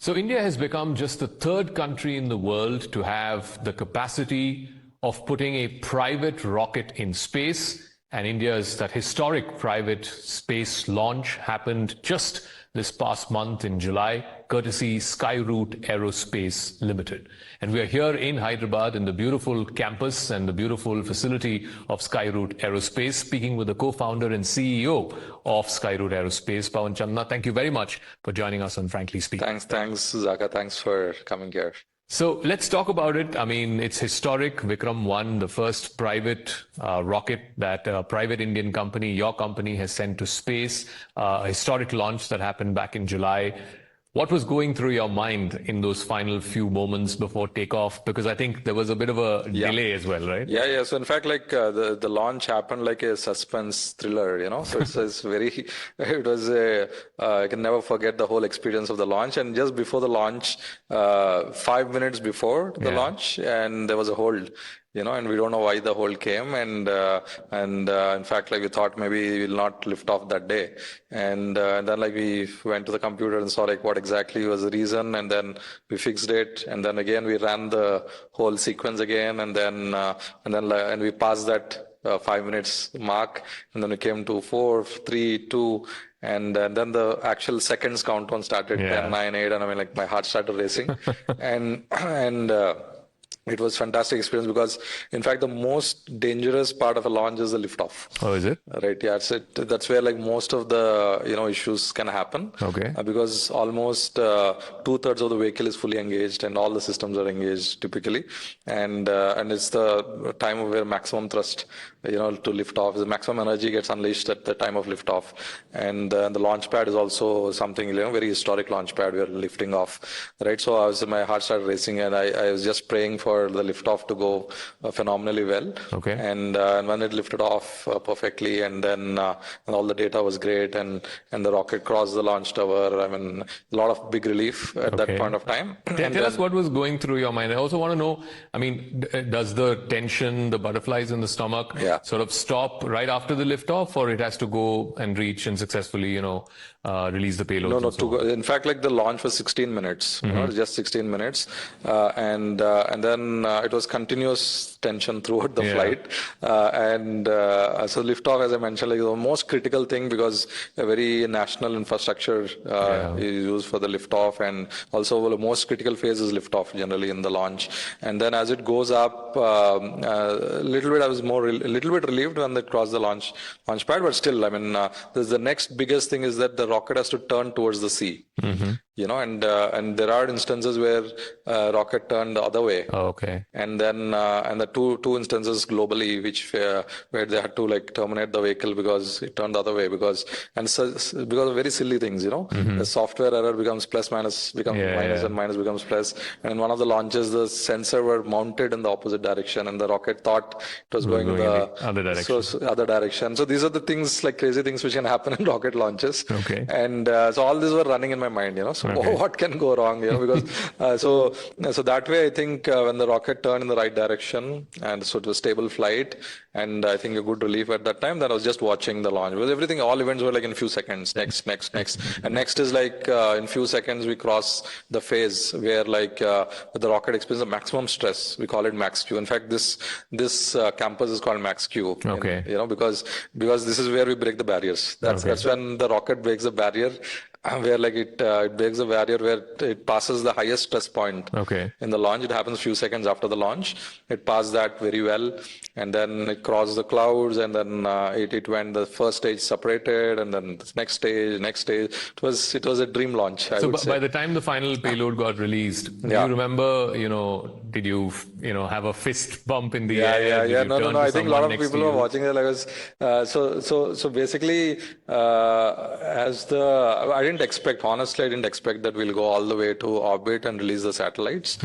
So India has become just the third country in the world to have the capacity of putting a private rocket in space. And India's that historic private space launch happened just this past month in July, courtesy Skyroot Aerospace Limited. And we are here in Hyderabad in the beautiful campus and the beautiful facility of Skyroot Aerospace, speaking with the co-founder and CEO of Skyroot Aerospace, Pavan, Chandna. Thank you very much for joining us on Frankly Speaking. Thanks, ZAKKA. Thanks for coming here. So let's talk about it. I mean, it's historic. Vikram 1, the first private rocket that a private Indian company, your company, has sent to space. A historic launch that happened back in July. What was going through your mind in those final few moments before takeoff? Because I think there was a bit of a delay as well, right? Yeah. So in fact, like the launch happened like a suspense thriller, you know. So it's very, it was I can never forget the whole experience of the launch. And just before the launch, 5 minutes before the launch, and there was a hold. You know, and we don't know why the hold came, and in fact, like we thought maybe we'll not lift off that day, and then like we went to the computer and saw like what exactly was the reason, and then we fixed it, and then again we ran the whole sequence again, and we passed that 5 minutes mark, and then we came to 4, 3, 2. And then the actual seconds countdown started, 10, 9, 8, and I mean, like my heart started racing, and it was fantastic experience because, in fact, the most dangerous part of a launch is the liftoff. Oh, is it? Right. Yeah. That's where like most of the issues can happen. Okay. Because almost 2/3 of the vehicle is fully engaged and all the systems are engaged typically, and it's the time where maximum thrust, to lift off. The maximum energy gets unleashed at the time of liftoff, and the launch pad is also something very historic launch pad. We're lifting off, right? So my heart started racing, and I was just praying for the liftoff to go phenomenally well. Okay. And when it lifted off perfectly, and then and all the data was great, and the rocket crossed the launch tower. I mean, a lot of big relief at that point of time. Tell us what was going through your mind. I also want to know, I mean, does the tension, the butterflies in the stomach sort of stop right after the liftoff, or it has to go and reach and successfully, release the payload? No. In fact, like the launch was 16 minutes, just 16 minutes. And then it was continuous tension throughout the flight. So liftoff, as I mentioned, like the most critical thing, because a very national infrastructure is used for the liftoff, and also the most critical phase is liftoff generally in the launch. And then as it goes up, a little bit, I was a little bit relieved when they crossed the launch pad, but still, I mean, the next biggest thing is that the rocket has to turn towards the sea. And there are instances where rocket turned the other way. Oh, okay. And then and the two instances globally where they had to like terminate the vehicle because it turned the other way because of very silly things. The software error becomes plus minus minus and minus becomes plus. And in one of the launches, the sensor were mounted in the opposite direction, and the rocket thought it was going in the other direction. So these are the things, like crazy things which can happen in rocket launches. Okay. And so all these were running in my mind. So what can go wrong? Because so that way I think when the rocket turned in the right direction, and so it was stable flight, and I think a good relief at that time, that I was just watching the launch, because all events were like in few seconds, next, and next is like in few seconds we cross the phase where like the rocket experiences the maximum stress. We call it max Q. In fact, this campus is called max Q. Okay. Because this is where we break the barriers. That's when the rocket breaks the barrier. Where like it breaks the barrier where it passes the highest stress point in the launch. It happens a few seconds after the launch. It passed that very well, and then it crossed the clouds, and then it went, the first stage separated, and then the next stage. It was a dream launch. By the time the final payload got released, do you remember, did you have a fist bump in the air? Yeah. No. I think a lot of people were watching it. So basically, I didn't expect that we'll go all the way to orbit and release the satellites,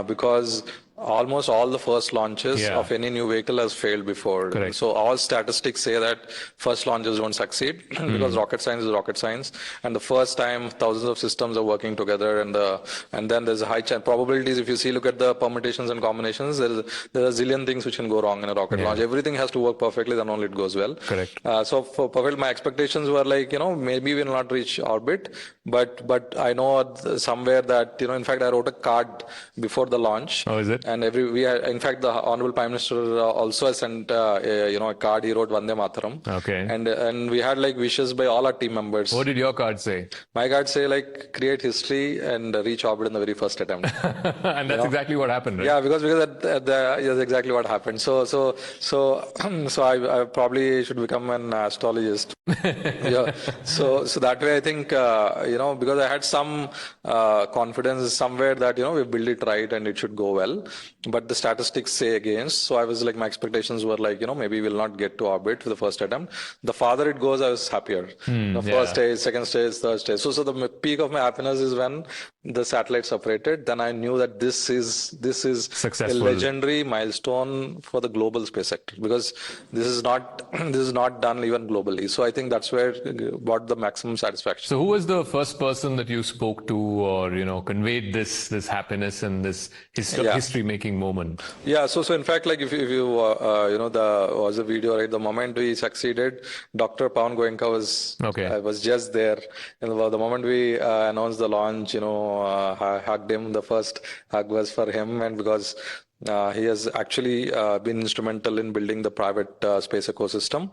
because Almost all the first launches of any new vehicle has failed before. Correct. So all statistics say that first launches don't succeed because rocket science is rocket science. And the first time thousands of systems are working together, and then there's a high chance probabilities. If you see, look at the permutations and combinations, there are a zillion things which can go wrong in a rocket launch. Everything has to work perfectly, then only it goes well. Correct. So for perfect, my expectations were like, maybe we'll not reach orbit, but I know somewhere that, in fact, I wrote a card before the launch. Oh, is it? And in fact, the Honorable Prime Minister also has sent a card. He wrote Vande Mataram. Okay. And we had like wishes by all our team members. What did your card say? My card say like create history and reach orbit in the very first attempt. And that's exactly what happened, right? Yeah, because that's exactly what happened. So I probably should become an astrologist. Yeah. So that way I think because I had some confidence somewhere that we build it right and it should go well. But the statistics say against. So I was like, my expectations were like, maybe we'll not get to orbit for the first attempt. The farther it goes, I was happier. The first stage, second stage, third stage. So the peak of my happiness is when the satellite separated. Then I knew that this is Successful. a legendary milestone for the global space sector, because this is not done even globally. So I think that's where it brought the maximum satisfaction. So who was the first person that you spoke to, or conveyed this happiness and this history making moment? Yeah, so in fact, like if you was a video, right? The moment we succeeded, Dr. Pavan was just there, and the moment we announced the launch, I hugged him. The first hug was for him, and because he has actually been instrumental in building the private space ecosystem,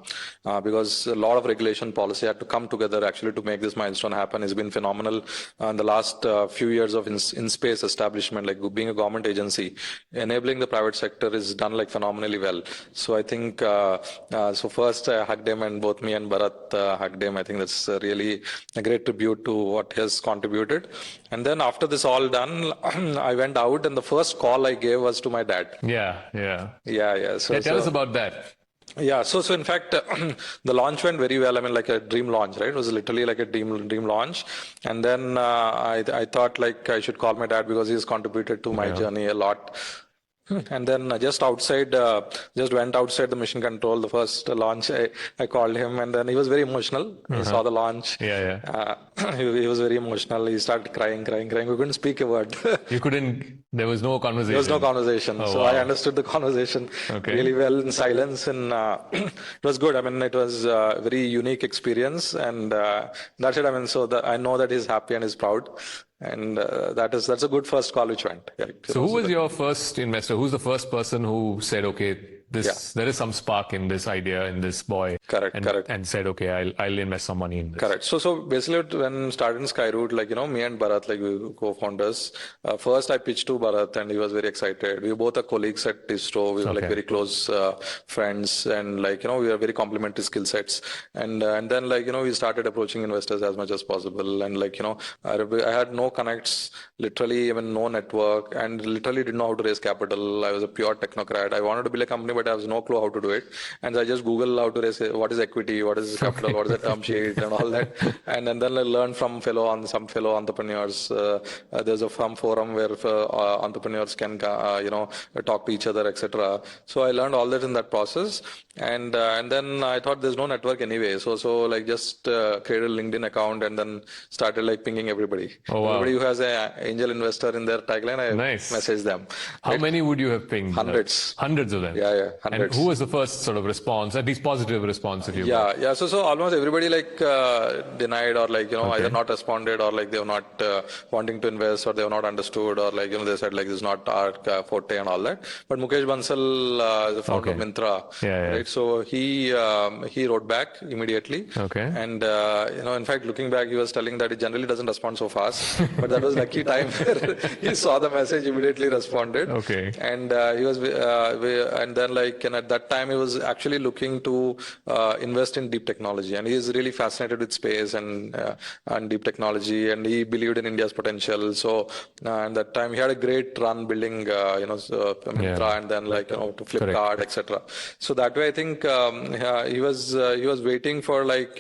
because a lot of regulation policy had to come together actually to make this milestone happen. It's been phenomenal in the last few years of in-space establishment, like being a government agency, enabling the private sector is done like phenomenally well. So I think, so first I hugged him, and both me and Bharat hugged him. I think that's really a great tribute to what he has contributed. And then after this all done, I went out, and the first call I gave was to my dad. Yeah. So tell us about that. Yeah, so in fact, the launch went very well. I mean, like a dream launch, right? It was literally like a dream launch. And then I thought like I should call my dad because he's contributed to my journey a lot. And then just went outside the mission control, the first launch, I called him, and then he was very emotional. He saw the launch. He was very emotional. He started crying. We couldn't speak a word. There was no conversation. There was no conversation. Oh, so wow. I understood the conversation really well in silence, and it was good. I mean, it was a very unique experience, and that's it. I mean, I know that he's happy and he's proud. And that's a good first call which went. Yeah, so who was your first investor? Who's the first person who said, okay, there is some spark in this idea, in this boy? Correct. And said, okay, I'll invest some money in this. Correct. So basically when starting Skyroot, like, me and Bharat, like we co-founders, first I pitched to Bharat and he was very excited. We both are colleagues at ISRO. We were like very close friends, and like, we are very complementary skill sets. And then like, we started approaching investors as much as possible. And like, I had no connects, literally even no network, and literally didn't know how to raise capital. I was a pure technocrat. I wanted to build a company, but I have no clue how to do it. And I just Google how to raise, what is equity, what is capital, what is a term sheet, and all that. And then I learned from some fellow entrepreneurs. There's a forum where entrepreneurs can talk to each other, etc. So I learned all that in that process. And then I thought there's no network anyway. So like just created a LinkedIn account and then started like pinging everybody. Oh, wow. Everybody who has an angel investor in their tagline, I message them. How many would you have pinged? Hundreds. Hundreds of them? Yeah, hundreds. And who was the first sort of response, at least positive response that you got? Yeah. So almost everybody like denied, or like, either not responded, or like they were not wanting to invest, or they were not understood, or like, they said like this is not our forte and all that. But Mukesh Bansal, the founder of Myntra, right? So he wrote back immediately. And in fact, looking back, he was telling that he generally doesn't respond so fast. But that was lucky time where he saw the message, immediately responded. Okay. And he was, and then like, and at that time he was actually looking to invest in deep technology, and he is really fascinated with space and deep technology, and he believed in India's potential. So and that time he had a great run building, Myntra, and then like, to Flipkart, etc. So that way, I think he was waiting for like,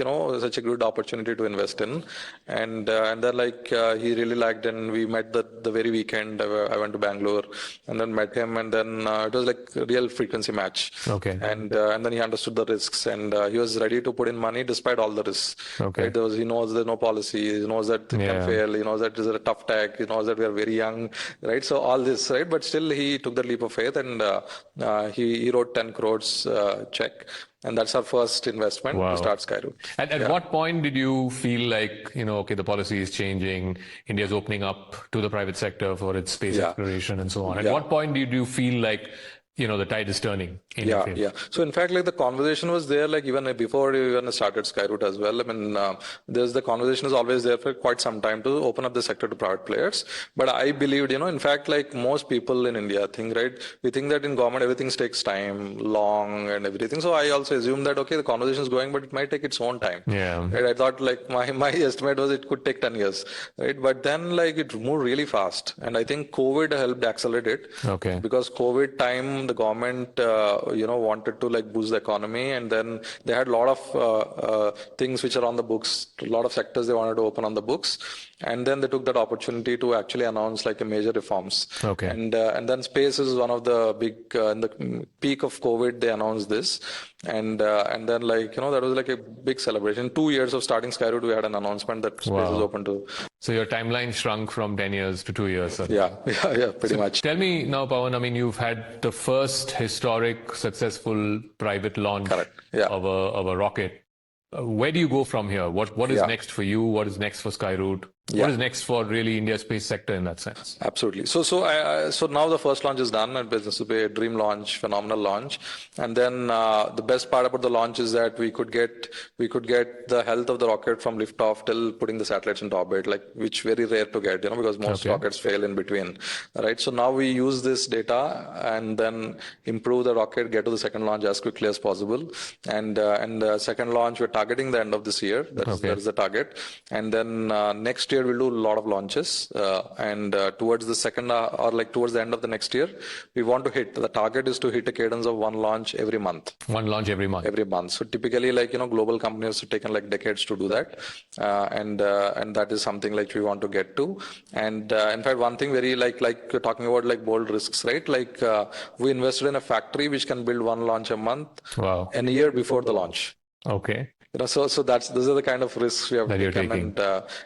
such a good opportunity to invest in, and then like he really liked, and we met the very weekend. I went to Bangalore and then met him, and then it was like a real frequency match. Okay. And then he understood the risks, and he was ready to put in money despite all the risks. Okay. Right? He knows there's no policy. He knows that it can fail. He knows that it's a tough tech. He knows that we are very young, right? So all this, right? But still, he took that leap of faith, and he wrote 10 crores check. And that's our first investment to start Skyroot. At what point did you feel like, okay, the policy is changing, India's opening up to the private sector for its space exploration and so on? At what point did you feel like, the tide is turning in your favor? Yeah. So in fact, like the conversation was there, like even before we even started Skyroot as well. I mean, the conversation is always there for quite some time to open up the sector to private players. But I believed, in fact, like most people in India think, right? We think that in government, everything takes time, long and everything. So I also assumed that, okay, the conversation is going, but it might take its own time. Yeah. Right? I thought like my estimate was it could take 10 years, right? But then like it moved really fast. And I think COVID helped accelerate it. Okay. Because COVID time, the government, wanted to like boost the economy, and then they had a lot of things which are on the books, a lot of sectors they wanted to open on the books, and then they took that opportunity to actually announce like a major reforms. Okay. And then space is one of the big in the peak of COVID they announced this, and then like that was like a big celebration. 2 years of starting Skyroot, we had an announcement that space is open to. So your timeline shrunk from 10 years to 2 years. Yeah, pretty much. Tell me now, Pavan, I mean, you've had the first historic successful private launch of a rocket. Where do you go from here? What is next for you? What is next for Skyroot? What is next for really India's space sector in that sense? Absolutely. So now the first launch is done, and this will be a dream launch, phenomenal launch. And then the best part about the launch is that we could get the health of the rocket from liftoff till putting the satellites into orbit, like which very rare to get, because most rockets fail in between, right? So now we use this data and then improve the rocket, get to the second launch as quickly as possible, and the second launch we're targeting the end of this year. That is the target. And then next year we'll do a lot of launches, and towards the second or like towards the end of the next year, we want to hit, the target is to hit a cadence of one launch every month. One launch every month. Every month. So typically, like global companies have taken like decades to do that, and that is something like we want to get to. And in fact, one thing very like you're talking about like bold risks, right? Like we invested in a factory which can build one launch a month, and a year before the launch. Okay. So those are the kind of risks we have taken,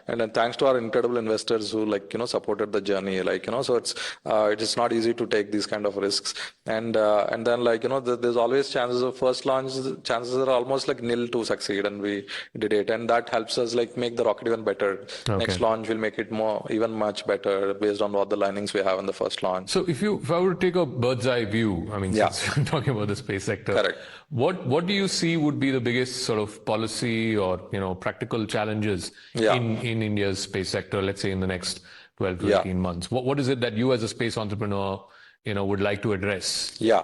and then thanks to our incredible investors who supported the journey, so it is not easy to take these kind of risks, and then there's always chances of first launch, chances are almost like nil to succeed, and we did it, and that helps us like make the rocket even better. Next launch will make it even much better based on what the learnings we have in the first launch. So if I were to take a bird's eye view, I mean, since we're talking about the space sector, correct. What do you see would be the biggest sort of policy or practical challenges in India's space sector, let's say in the next 12 to 18 months? What is it that you as a space entrepreneur would like to address? Yeah.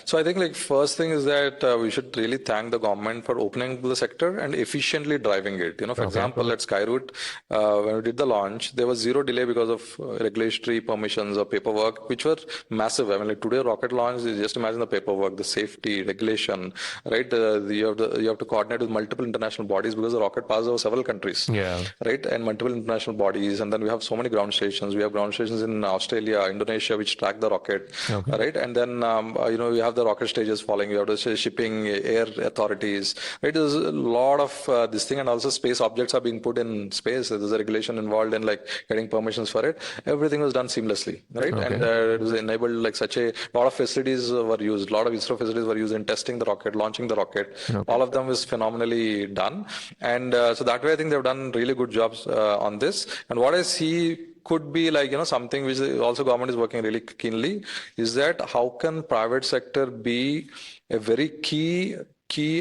So I think like first thing is that we should really thank the government for opening the sector and efficiently driving it. For example, at Skyroot, when we did the launch, there was zero delay because of regulatory permissions or paperwork, which were massive. I mean, like today rocket launch, just imagine the paperwork, the safety, regulation, right? You have to coordinate with multiple international bodies because the rocket passes over several countries, right? And multiple international bodies, and then we have so many ground stations. We have ground stations in Australia, Indonesia, which track the rocket, right? And then you have the rocket stages following. You have the shipping, air authorities, right? There's a lot of this thing, and also space objects are being put in space. There's a regulation involved in like getting permissions for it. Everything was done seamlessly, right? And it was enabled like such a lot of facilities were used. A lot of ISRO facilities were used in testing the rocket, launching the rocket. All of them was phenomenally done, and so that way I think they've done really good jobs on this. And what I see could be like something which also government is working really keenly is that how can private sector be a very key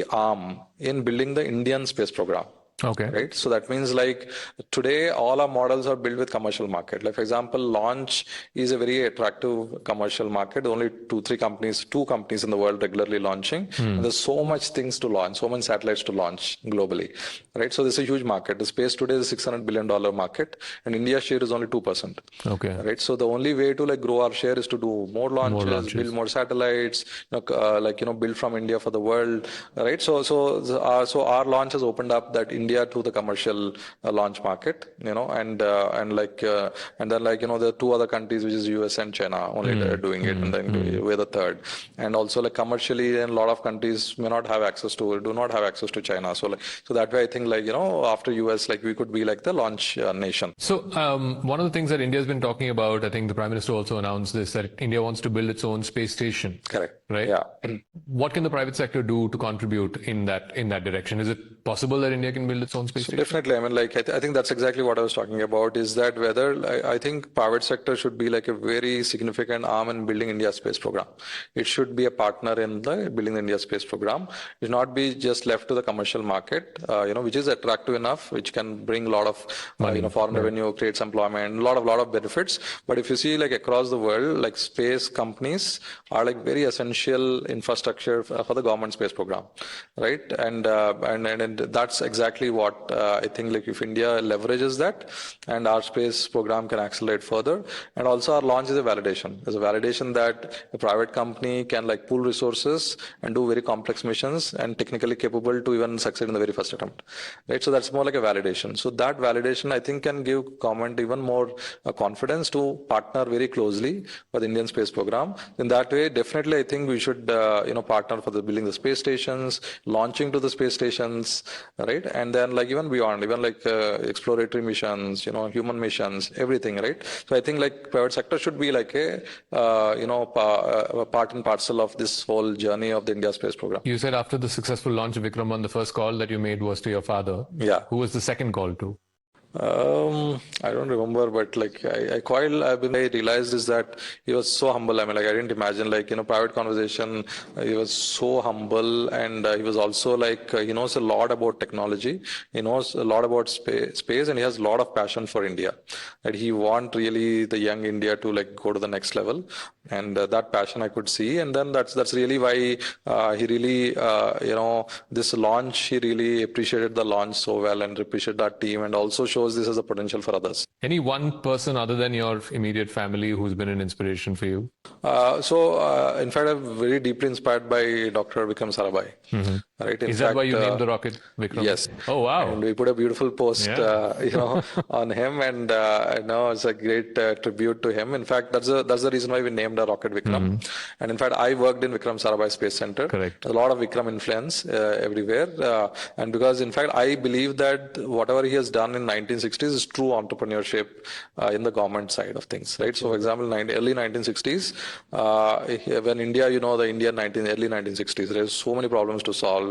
arm in building the Indian space program, Okay. Right. So that means like today, all our models are built with commercial market. Like for example, launch is a very attractive commercial market. Only two companies in the world regularly launching. And there's so much things to launch, so many satellites to launch globally. Right. So this is a huge market. The space today is a $600 billion market, and India's share is only 2%. Okay. Right. So the only way to like grow our share is to do more launches, build more satellites, build from India for the world. Right. So our launch has opened up that India to the commercial launch market, and then there are two other countries, which is US and China, only they're doing it, and then we're the third. And also like commercially, and a lot of countries do not have access to China. So that way, I think after US, like we could be like the launch nation. So one of the things that India has been talking about, I think the Prime Minister also announced this, that India wants to build its own space station. Correct. Right. Yeah. What can the private sector do to contribute in that direction? Is it possible that India can build its own space station? Definitely. I mean, like I think that's exactly what I was talking about. Is that whether I think private sector should be like a very significant arm in building India's space program. It should be a partner in the building the India space program. It should not be just left to the commercial market, which is attractive enough, which can bring a lot of foreign revenue, creates employment, a lot of benefits. But if you see like across the world, like space companies are like very essential infrastructure for the government space program, right? And that's exactly what I think, like if India leverages that, and our space program can accelerate further. And also our launch is a validation. There's a validation that a private company can like pool resources and do very complex missions and technically capable to even succeed in the very first attempt, right? So that's more like a validation. So that validation, I think, can give government even more confidence to partner very closely with the Indian space program. In that way, definitely, I think we should partner for the building the space stations, launching to the space stations, right? And then like even beyond, even like exploratory missions, human missions, everything, right? So I think like private sector should be like a part and parcel of this whole journey of the India space program. You said after the successful launch of Vikram, the first call that you made was to your father. Yeah. Who was the second call to? I don't remember, but like I realized is that he was so humble. I mean, like I didn't imagine, like private conversation. He was so humble, and he was also like he knows a lot about technology. He knows a lot about space, and he has a lot of passion for India. That he want really the young India to like go to the next level, and that passion I could see. And then that's really why he really this launch, he really appreciated the launch so well, and appreciated that team, and also shows this as a potential for others. Any one person other than your immediate family who's been an inspiration for you? In fact, I'm very deeply inspired by Dr. Vikram Sarabhai. Mm-hmm. Right? Is that why you named the rocket Vikram? Yes. Oh, wow. And we put a beautiful post, on him, and it's a great tribute to him. In fact, that's the reason why we named our rocket Vikram. Mm-hmm. And in fact, I worked in Vikram Sarabhai Space Center. Correct. A lot of Vikram influence everywhere, and because in fact, I believe that whatever he has done in 1960s is true entrepreneurship in the government side of things, right? So, for example, early 1960s, when India, the early 1960s, there's so many problems to solve.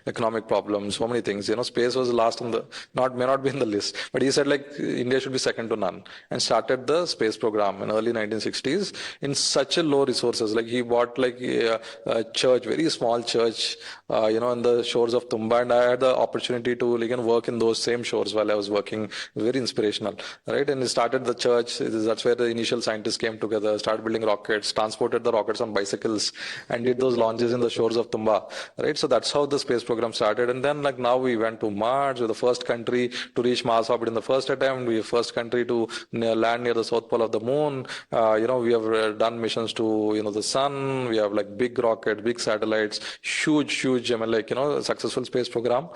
Economic problems, so many things. Space was last on may not be in the list, but he said like India should be second to none, and started the space program in early 1960s in such a low resources. Like he bought like a church, very small church, in the shores of Tumba, and I had the opportunity to work in those same shores while I was working. It was very inspirational, right? And he started the church. That's where the initial scientists came together, started building rockets, transported the rockets on bicycles, and did those launches in the shores of Tumba, right? So that's how the space program started. And then like now we went to Mars. We're the first country to reach Mars orbit in the first attempt. We're the first country to land near the south pole of the moon. We have done missions to the sun. We have like big rockets, big satellites, huge successful space program.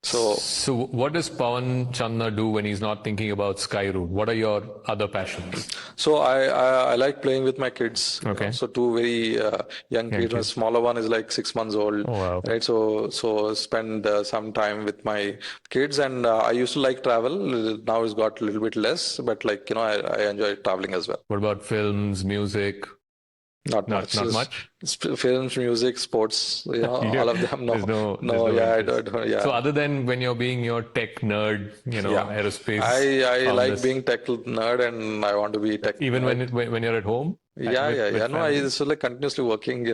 So what does Pavan Chandna do when he's not thinking about Skyroot? What are your other passions? So I like playing with my kids. Okay. So two very young kids. The smaller one is like 6 months old. Oh, wow. Right. So spend some time with my kids, and I used to like travel. Now it's got a little bit less, but I enjoy traveling as well. What about films, music? Not much. Films, music, sports, all of them. I don't. Yeah. So other than when you're being your tech nerd, aerospace. I like being tech nerd, and I want to be tech. Even when you're at home. with No, I family? just like continuously working,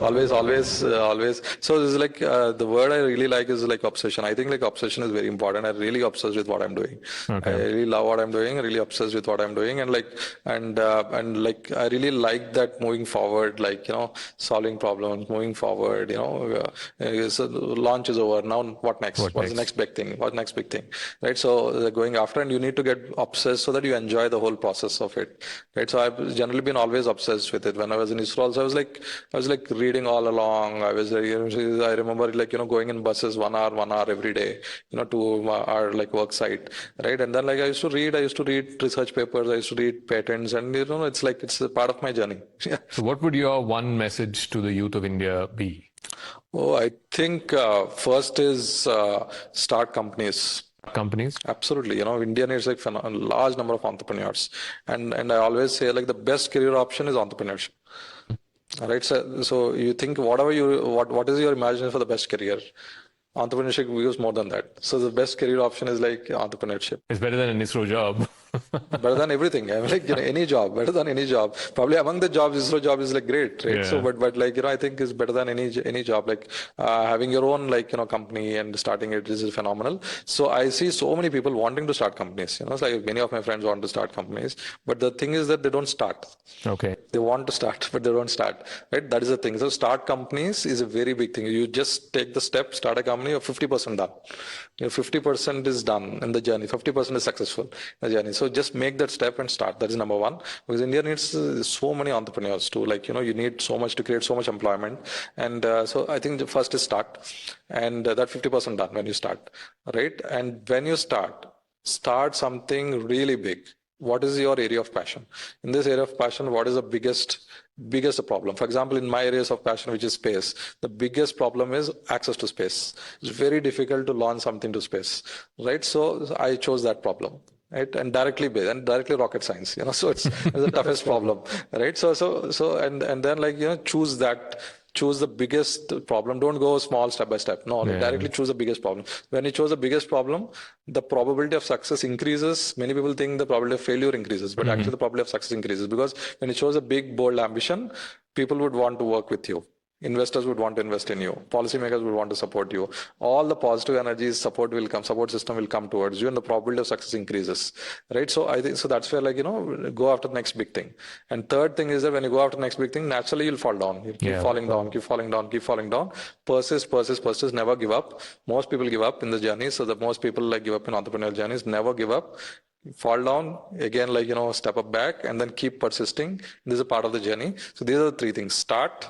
always. So this is like the word I really like is like obsession. I think like obsession is very important. I'm really obsessed with what I'm doing. I Okay. really love what I'm doing. Really obsessed with what I'm doing, and like I really like that moving forward. Like solving problems, moving forward. So launch is over. Now what next? What What's the next? next big thing? What's next big thing? Right. So going after, and you need to get obsessed so that you enjoy the whole process of it. Right. So I've generally been always obsessed with it. When I was in ISRO also, I was like reading all along. I was I remember like going in buses 1 hour every day, to our like work site, right? And then like I used to read research papers, I used to read patents, and it's a part of my journey. Yeah. So what would your one message to the youth of India be? Oh, I think first is start companies. Companies? Absolutely. India needs like a large number of entrepreneurs. And I always say like the best career option is entrepreneurship. All right. So you think what is your imagination for the best career? Entrepreneurship gives more than that. So the best career option is like entrepreneurship. It's better than an ISRO job. Better than everything. I mean, like, any job, better than any job. Probably among the jobs, ISRO job is like great, right? Yeah. So, but like, I think is better than any job. Like, having your own, like, company and starting it is phenomenal. So I see so many people wanting to start companies, it's like many of my friends want to start companies, but the thing is that they don't start. Okay. They want to start, but they don't start, right? That is the thing. So start companies is a very big thing. You just take the step, start a company, you're 50% done. 50% is done in the journey. 50% is successful in the journey. So just make that step and start. That is number one. Because India needs so many entrepreneurs too. Like, you need so much to create so much employment. And so I think the first is start. And that 50% done when you start, right? And when you start something really big. What is your area of passion? In this area of passion, what is the biggest problem? For example, in my areas of passion, which is space, the biggest problem is access to space. It's very difficult to launch something to space, right? So I chose that problem. Right, and directly rocket science, so it's the toughest problem, right? So and then like choose the biggest problem. Don't go small step by step. No, directly choose the biggest problem. When you choose the biggest problem, the probability of success increases. Many people think the probability of failure increases, but actually the probability of success increases, because when you choose a big, bold ambition, people would want to work with you. Investors would want to invest in you. Policymakers would want to support you. All the positive energies, support system will come towards you, and the probability of success increases, right? So I think, so that's where like, go after the next big thing. And third thing is that when you go after the next big thing, naturally you'll fall down. You keep falling down. Persist, never give up. Most people give up in the journey. So the most people like give up in entrepreneurial journeys, never give up. Fall down again, like, step up back, and then keep persisting. This is a part of the journey. So these are the three things: start,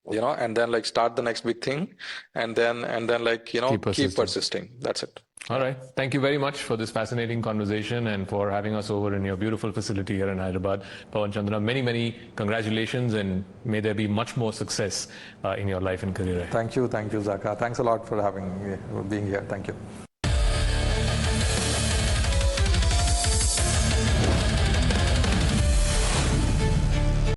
and then like start the next big thing, and then like, keep persisting. That's it. All right. Thank you very much for this fascinating conversation and for having us over in your beautiful facility here in Hyderabad. Pavan, Chandna, many congratulations, and may there be much more success in your life and career. Thank you, ZAKKA. Thanks a lot for being here. Thank you.